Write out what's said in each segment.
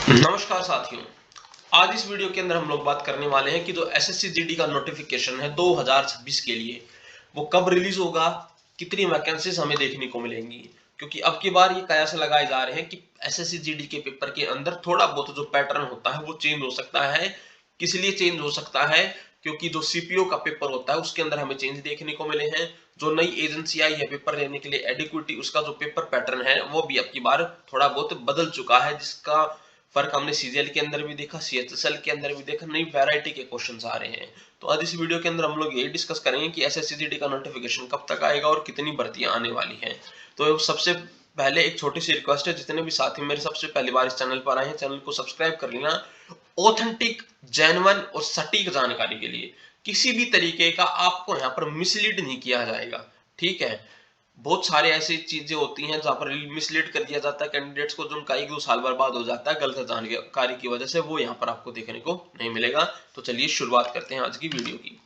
नमस्कार साथियों। आज इस वीडियो के अंदर हम लोग बात करने वाले हैं कि जो एसएससी जीडी का नोटिफिकेशन है 2026 के लिए वो कब रिलीज होगा, कितनी वैकेंसीज हमें देखने को मिलेंगी। क्योंकि अब की बार ये कयास लगाए जा रहे हैं कि एसएससी जीडी के पेपर के अंदर थोड़ा बहुत जो पैटर्न होता है वो चेंज हो सकता है। किस लिए चेंज हो सकता है? क्योंकि जो सीपीओ का पेपर होता है उसके अंदर हमें चेंज देखने को मिले हैं। जो नई एजेंसी आई है पेपर लेने के लिए एडिक्विटी, उसका जो पेपर पैटर्न है वो भी अब की बार थोड़ा बहुत बदल चुका है, जिसका फर्क हमने सीजीएल के अंदर भी देखा, सीएचएसएल के अंदर भी देखा। नई वैरायटी के क्वेश्चंस आ रहे हैं। तो आज इस वीडियो के अंदर हम लोग यही डिस्कस करेंगे कि एसएससी जीडी का नोटिफिकेशन कब तक आएगा और कितनी भर्तियां आने वाली हैं। तो सबसे पहले एक छोटी सी रिक्वेस्ट है, जितने भी साथी मेरे सबसे पहली बार इस चैनल पर आए हैं, चैनल को सब्सक्राइब कर लेना। ऑथेंटिक, जेन्युइन और सटीक जानकारी के लिए किसी भी तरीके का आपको यहाँ पर मिसलीड नहीं किया जाएगा, ठीक है। बहुत सारे ऐसी चीजें होती हैं जहां पर मिसलीड कर दिया जाता है कैंडिडेट्स को, जो उनका 1-2 साल बर्बाद हो जाता है गलत जानकारी की वजह से, वो यहाँ पर आपको देखने को नहीं मिलेगा। तो चलिए शुरुआत करते हैं आज की वीडियो की।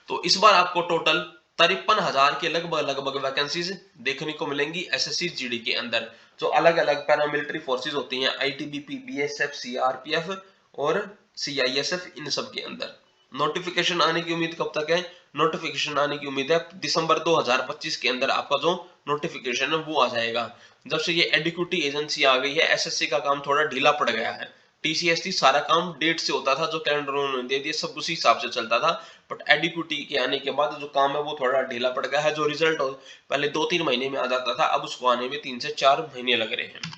तो इस बार आपको टोटल 53,000 के लगभग वैकेंसीज देखने को मिलेंगी एसएससी जीडी के अंदर। जो अलग अलग पैरामिलिट्री फोर्सेज होती हैं, आईटीबीपी, बीएसएफ, सीआरपीएफ और सीआईएसएफ, इन सब के अंदर नोटिफिकेशन आने की उम्मीद कब तक है? नोटिफिकेशन आने की उम्मीद है दिसंबर 2025 के अंदर आपका जो नोटिफिकेशन है वो आ जाएगा। जब से ये एडिक्विटी एजेंसी आ गई है, एसएससी का काम थोड़ा ढीला पड़ गया है। टीसीएसटी सारा काम डेट से होता था, जो कैलेंडर उन्होंने दे दिए सब उसी हिसाब से चलता था। बट एडिक्विटी के आने के बाद जो काम है वो थोड़ा ढीला पड़ गया है। जो रिजल्ट पहले 2-3 महीने में आ जाता था, अब उसको आने में 3 से 4 महीने लग रहे हैं।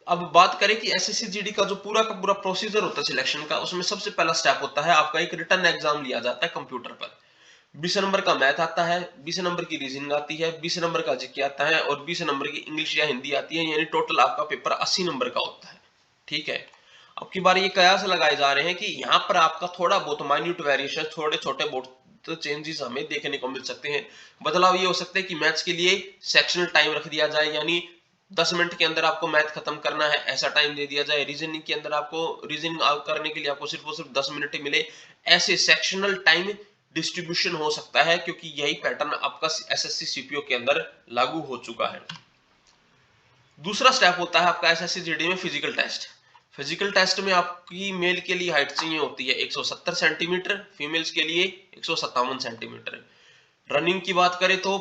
अब बात करें कि एसएससी जीडी का जो पूरा का पूरा प्रोसीजर होता है सिलेक्शन का, उसमें सबसे पहला स्टेप होता है आपका एक रिटन एग्जाम लिया जाता है कंप्यूटर पर। 20 नंबर का मैथ आता है, 20 नंबर की रीजनिंग आती है, 20 नंबर का जीके आता है और 20 नंबर की इंग्लिश या हिंदी आती है। यानी टोटल आपका पेपर 80 नंबर का होता है, ठीक है। अब की बार ये कयास लगाए जा रहे हैं कि यहाँ पर आपका थोड़ा बहुत माइन्यूट वेरिएशन, थोड़े छोटे बहुत चेंजेस हमें देखने को मिल सकते हैं। बदलाव ये हो सकता है कि मैथ्स के लिए सेक्शनल टाइम रख दिया जाए, यानी 10 मिनट के अंदर आपको मैथ खत्म करना है ऐसा टाइम दे दिया जाए। रीजनिंग के अंदर आपको रीजनिंग करने के लिए आपको सिर्फ और सिर्फ 10 मिनट ही मिले, ऐसे सेक्शनल टाइम डिस्ट्रीब्यूशन हो सकता है। क्योंकि यही पैटर्न आपका एसएससी सीपीओ के अंदर लागू हो चुका है। दूसरा स्टेप होता है आपका एसएससी जीडी में फिजिकल टेस्ट। फिजिकल टेस्ट में आपकी मेल के लिए हाइट चाहिए होती है 170 सेंटीमीटर, फीमेल्स के लिए 157 सेंटीमीटर। रनिंग की बात करें तो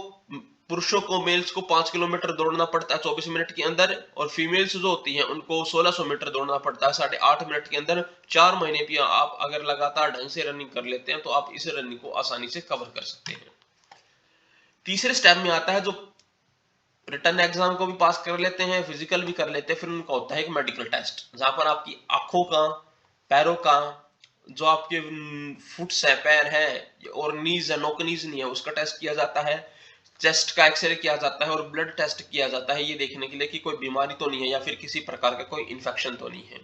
पुरुषों को, मेल्स को 5 किलोमीटर दौड़ना पड़ता है 24 मिनट के अंदर, और फीमेल्स जो होती हैं उनको 1600 मीटर दौड़ना पड़ता है 8.5 मिनट के अंदर। 4 महीने भी आप अगर लगातार ढंग से रनिंग कर लेते हैं तो आप इस रनिंग को आसानी से कवर कर सकते हैं। तीसरे स्टेप में आता है जो रिटन एग्जाम को भी पास कर लेते हैं, फिजिकल भी कर लेते हैं, फिर उनका होता है एक मेडिकल टेस्ट, जहां पर आपकी आंखों का, पैरों का, जो आपके फुट्स है, पैर है और नीज है, नोक नीज नहीं है, उसका टेस्ट किया जाता है। चेस्ट का एक्सरे किया जाता है और ब्लड टेस्ट किया जाता है, ये देखने के लिए कि कोई बीमारी तो नहीं है या फिर किसी प्रकार का कोई इन्फेक्शन तो नहीं है।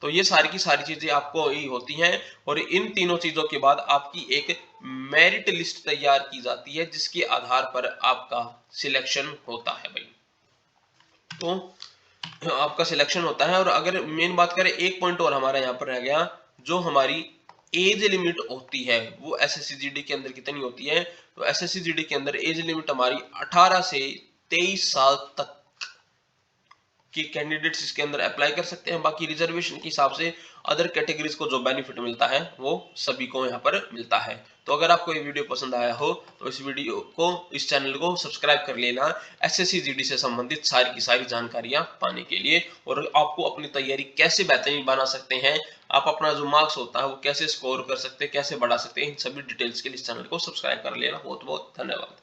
तो ये सारी की सारी चीजें आपको ही होती हैं और इन तीनों चीजों के बाद आपकी एक मेरिट लिस्ट तैयार की जाती है, जिसके आधार पर आपका सिलेक्शन होता है भाई। तो आपका सिलेक्शन होता है। और अगर मेन बात करें, एक पॉइंट और हमारा यहाँ पर रह गया, जो हमारी एज लिमिट होती है वो एसएससी जीडी के अंदर कितनी होती है? तो एसएससी जीडी के अंदर एज लिमिट हमारी 18 से 23 साल तक कि कैंडिडेट्स इसके अंदर अप्लाई कर सकते हैं। बाकी रिजर्वेशन के हिसाब से अदर कैटेगरीज को जो बेनिफिट मिलता है वो सभी को यहाँ पर मिलता है। तो अगर आपको ये वीडियो पसंद आया हो तो इस वीडियो को, इस चैनल को सब्सक्राइब कर लेना एसएससी जीडी से संबंधित सारी की सारी जानकारियां पाने के लिए। और आपको अपनी तैयारी कैसे बेहतरीन बना सकते हैं, आप अपना जो मार्क्स होता है वो कैसे स्कोर कर सकते हैं, कैसे बढ़ा सकते हैं, इन सभी डिटेल्स के लिए इस चैनल को सब्सक्राइब कर लेना। बहुत बहुत धन्यवाद।